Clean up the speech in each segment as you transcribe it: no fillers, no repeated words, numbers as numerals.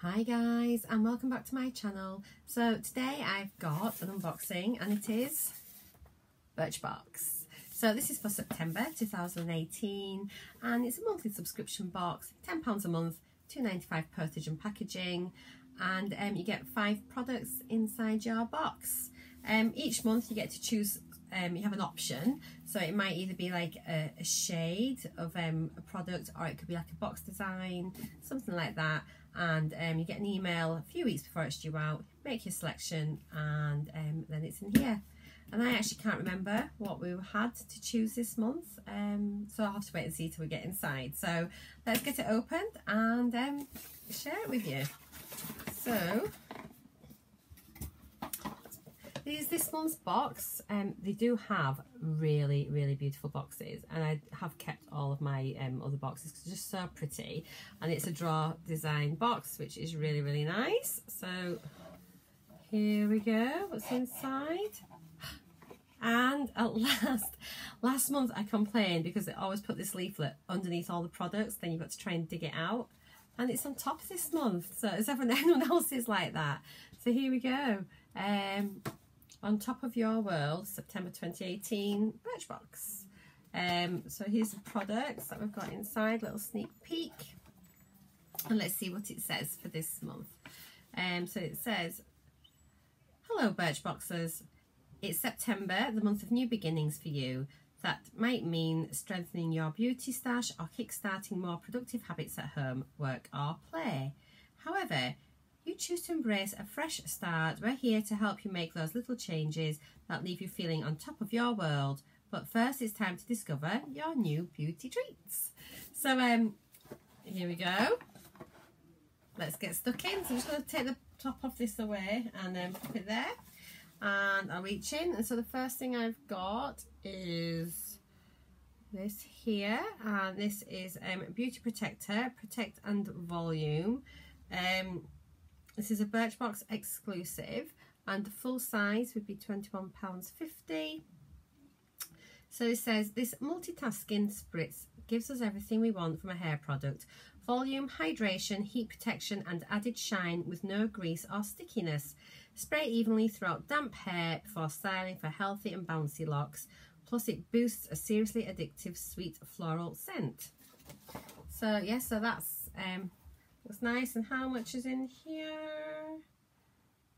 Hi guys, and welcome back to my channel. So today I've got an unboxing and it is Birchbox. So this is for September 2018 and it's a monthly subscription box, £10 a month, £2.95 postage and packaging, and you get 5 products inside your box. Each month you get to choose, you have an option, so it might either be like a shade of a product, or it could be like a box design, something like that. And you get an email a few weeks before it's due out, make your selection, and then it's in here. And I actually can't remember what we had to choose this month, so I'll have to wait and see till we get inside. So let's get it opened and share it with you. So this month's box, they do have really beautiful boxes, and I have kept all of my other boxes because they're just so pretty, and it's a drawer design box which is really nice. So here we go, what's inside. And at last month I complained because they always put this leaflet underneath all the products, then you've got to try and dig it out, and it's on top this month, so as anyone else is like that. So here we go. On top of your world, September 2018, Birchbox. So here's the products that we've got inside, little sneak peek. And let's see what it says for this month. So it says, hello Birchboxers. It's September, the month of new beginnings for you. That might mean strengthening your beauty stash or kickstarting more productive habits at home, work or play. However, you choose to embrace a fresh start. We're here to help you make those little changes that leave you feeling on top of your world. But first, it's time to discover your new beauty treats. So here we go. Let's get stuck in. So I'm just going to take the top of this away and then pop it there. And I'll reach in. And so the first thing I've got is this here. And this is Beauty Protector, Protect and Volume. This is a Birchbox exclusive, and the full size would be £21.50. So it says, this multitasking spritz gives us everything we want from a hair product. Volume, hydration, heat protection and added shine with no grease or stickiness. Spray evenly throughout damp hair before styling for healthy and bouncy locks. Plus it boosts a seriously addictive sweet floral scent. So yeah, so that's looks nice. And how much is in here?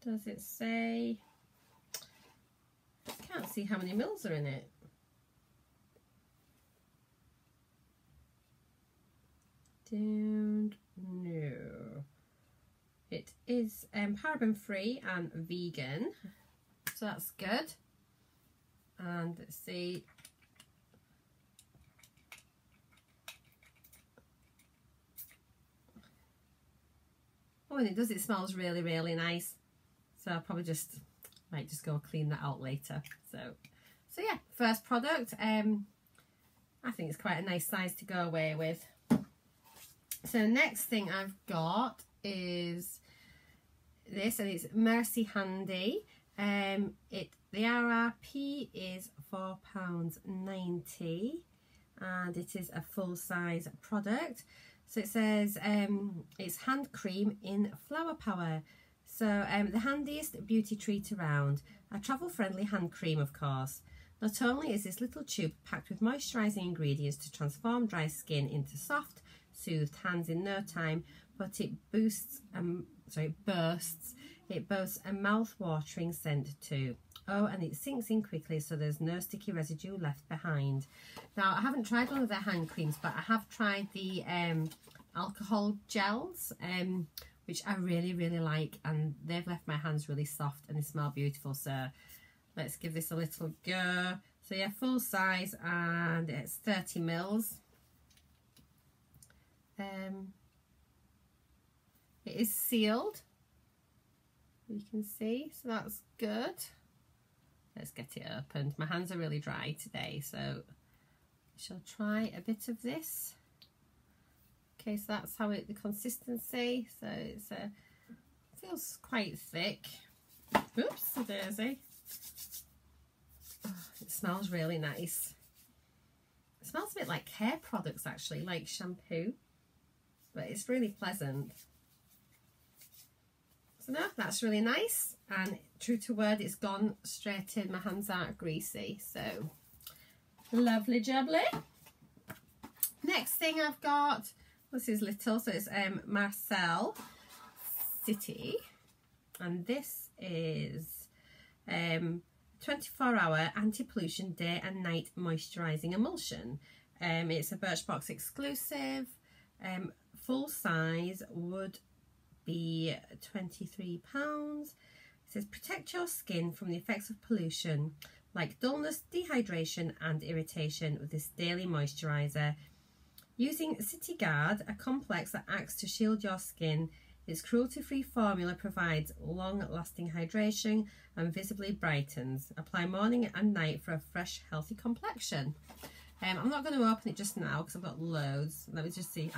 Does it say? Can't see how many mils are in it. Don't know. It is paraben free and vegan, so that's good. And let's see. Oh, and it smells really nice. So I'll probably might just go clean that out later. So yeah, first product. I think it's quite a nice size to go away with. So next thing I've got is this, and it's Mercy Handy. The RRP is £4.90, and it is a full size product. So it says it's hand cream in flower power. So the handiest beauty treat around. A travel friendly hand cream, of course. Not only is this little tube packed with moisturising ingredients to transform dry skin into soft, soothed hands in no time, but it boasts a mouth-watering scent too. Oh, and it sinks in quickly, so there's no sticky residue left behind. Now, I haven't tried one of their hand creams, but I have tried the alcohol gels, which I really like, and they've left my hands really soft and they smell beautiful. So let's give this a little go. So yeah, full size, and it's 30 mils. It is sealed, you can see, so that's good. Let's get it opened. My hands are really dry today, so I shall try a bit of this. Okay, so that's how the consistency. So it's feels quite thick. Oops, a daisy. Oh, it smells really nice. It smells a bit like hair products actually, like shampoo, but it's really pleasant. So no, that's really nice, and true to word, it's gone straight in. My hands aren't greasy, so lovely jubbly. Next thing I've got, this is little, so it's Marcel City, and this is 24-hour anti-pollution day and night moisturising emulsion. It's a Birchbox exclusive, full size would be £23. It says protect your skin from the effects of pollution like dullness, dehydration and irritation with this daily moisturiser. Using City Guard, a complex that acts to shield your skin, its cruelty-free formula provides long-lasting hydration and visibly brightens. Apply morning and night for a fresh, healthy complexion. I'm not going to open it just now because I've got loads. Let me just see.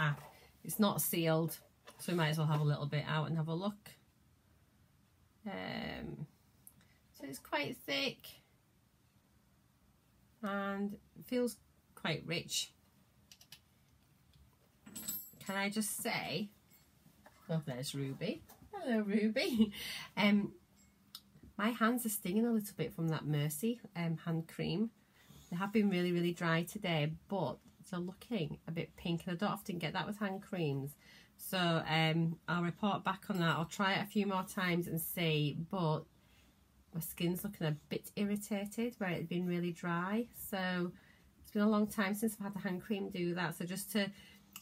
It's not sealed, so we might as well have a little bit out and have a look. So it's quite thick and feels quite rich. Can I just say, oh, there's Ruby. Hello, Ruby. My hands are stinging a little bit from that Mercy hand cream. They have been really, really dry today, but they're looking a bit pink, and I don't often get that with hand creams. So I'll report back on that. I'll try it a few more times and see, but my skin's looking a bit irritated where it had been really dry. So it's been a long time since I've had the hand cream do that. So just to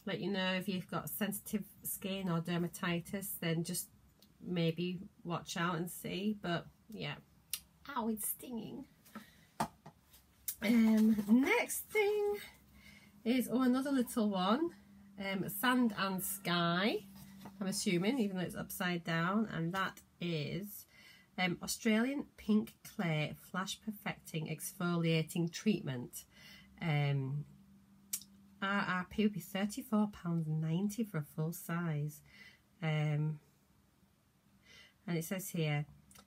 let you know, if you've got sensitive skin or dermatitis, then just maybe watch out and see. But yeah, ow, it's stinging. Next thing is another little one, Sand and Sky, I'm assuming, even though it's upside down, and that is Australian Pink Clay Flash Perfecting Exfoliating Treatment. RRP would be £34.90 for a full size. And it says here,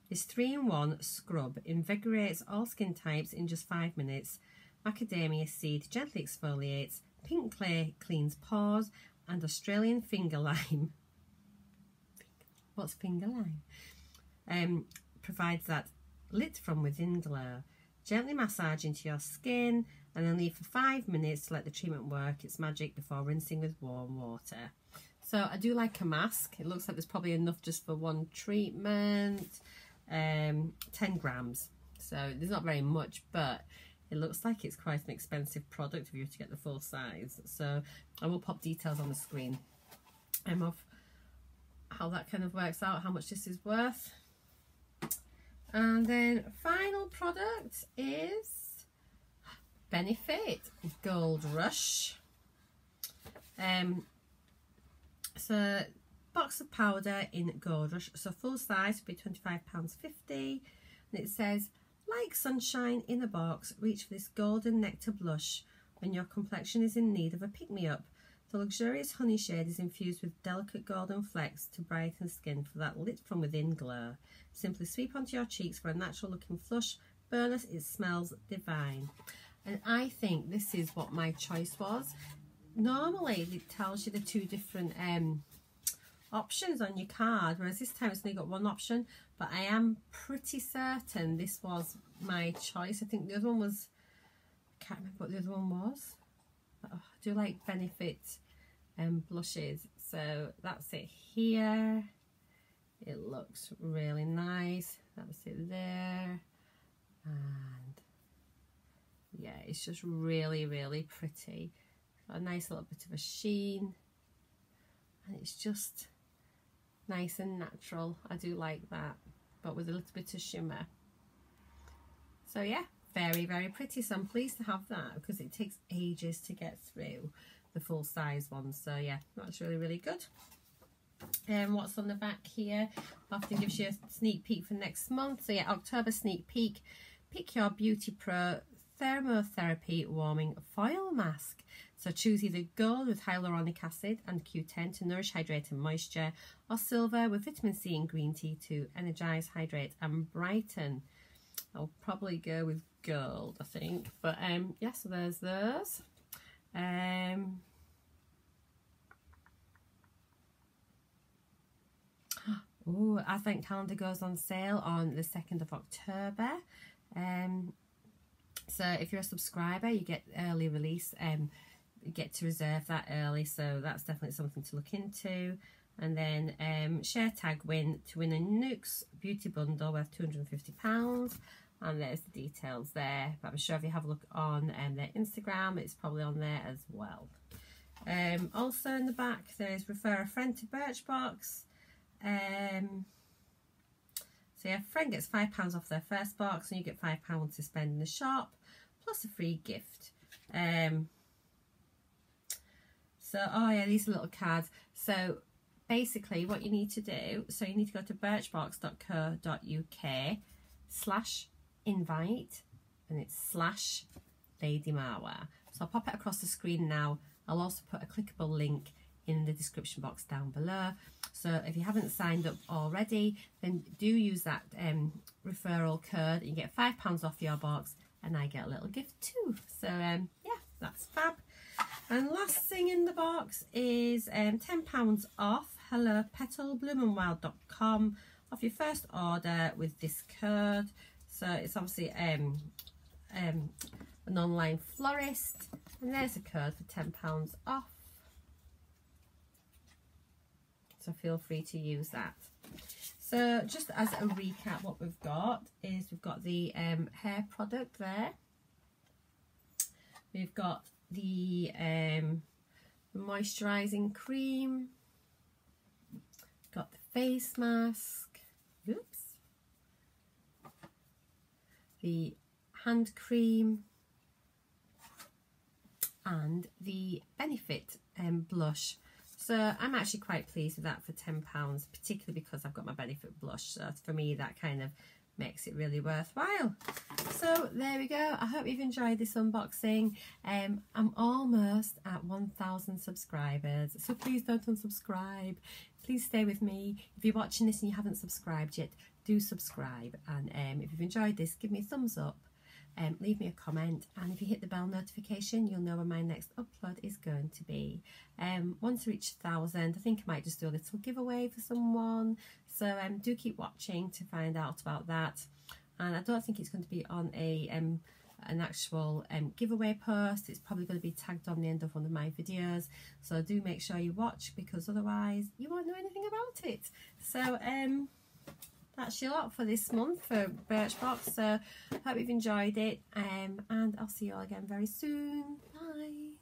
this 3-in-1 scrub invigorates all skin types in just 5 minutes. Macadamia seed gently exfoliates, pink clay cleans pores, and Australian finger lime. What's finger lime? Provides that lit from within glow. Gently massage into your skin and then leave for 5 minutes to let the treatment work its magic before rinsing with warm water. So I do like a mask. It looks like there's probably enough just for one treatment. 10 grams. So there's not very much, but it looks like it's quite an expensive product if you were to get the full size. So I will pop details on the screen of how that kind of works out, how much this is worth. And then final product is Benefit Gold Rush. So box of powder in Gold Rush, so full size would be £25.50, and it says, like sunshine in a box, reach for this golden nectar blush when your complexion is in need of a pick-me-up. The luxurious honey shade is infused with delicate golden flecks to brighten skin for that lit from within glow. Simply sweep onto your cheeks for a natural looking flush. Bonus, it smells divine. And I think this is what my choice was. Normally it tells you the 2 different options on your card, whereas this time it's only got one option, but I am pretty certain this was my choice. I think the other one was, I can't remember what the other one was. Oh, I do like Benefit blushes, so that's it here. It looks really nice. That's it there, and yeah, it's just really, really pretty. Got a nice little bit of a sheen, and it's just nice and natural. I do like that, but with a little bit of shimmer. So yeah, very, very pretty. So I'm pleased to have that because it takes ages to get through the full size ones. So yeah, that's really, really good. And what's on the back here often gives you a sneak peek for next month. So yeah, October sneak peek. Pick your Beauty Pro Thermotherapy Warming Foil Mask. So choose either gold with hyaluronic acid and Q10 to nourish, hydrate and moisture, or silver with vitamin C and green tea to energize, hydrate and brighten. I'll probably go with gold, I think. But yeah, so there's those. Oh, Advent calendar goes on sale on the 2nd of October. So if you're a subscriber, you get early release. You get to reserve that early, so that's definitely something to look into. And then share tag win to win a Nooks beauty bundle worth £250. And there's the details there. But I'm sure if you have a look on their Instagram, it's probably on there as well. Also in the back, there's refer a friend to Birchbox. So yeah, a friend gets £5 off their first box, and you get £5 to spend in the shop, plus a free gift. So, oh yeah, these are little cards. So basically what you need to do, so you need to go to birchbox.co.uk/invite, and it's /ladymawa. So I'll pop it across the screen now. I'll also put a clickable link in the description box down below. So if you haven't signed up already, then do use that referral code. You get £5 off your box, and I get a little gift too. So yeah, that's fab. And last thing in the box is £10 off hellopetalbloomandwild.com off your first order with this code. So it's obviously an online florist, and there's a code for £10 off. So feel free to use that. So just as a recap, what we've got is we've got the hair product there. We've got the moisturising cream. Got the face mask. Oops. The hand cream. And the Benefit blush. So I'm actually quite pleased with that for £10, particularly because I've got my Benefit blush. So for me, that kind of makes it really worthwhile. So there we go. I hope you've enjoyed this unboxing. I'm almost at 1,000 subscribers, so please don't unsubscribe. Please stay with me. If you're watching this and you haven't subscribed yet, do subscribe. And if you've enjoyed this, give me a thumbs up. Leave me a comment, and if you hit the bell notification, you'll know when my next upload is going to be. Once I reach 1,000, I think I might just do a little giveaway for someone, so do keep watching to find out about that. And I don't think it's going to be on a an actual giveaway post. It's probably going to be tagged on the end of one of my videos, so do make sure you watch, because otherwise you won't know anything about it. So that's your lot for this month for Birchbox. So hope you've enjoyed it, and I'll see you all again very soon. Bye.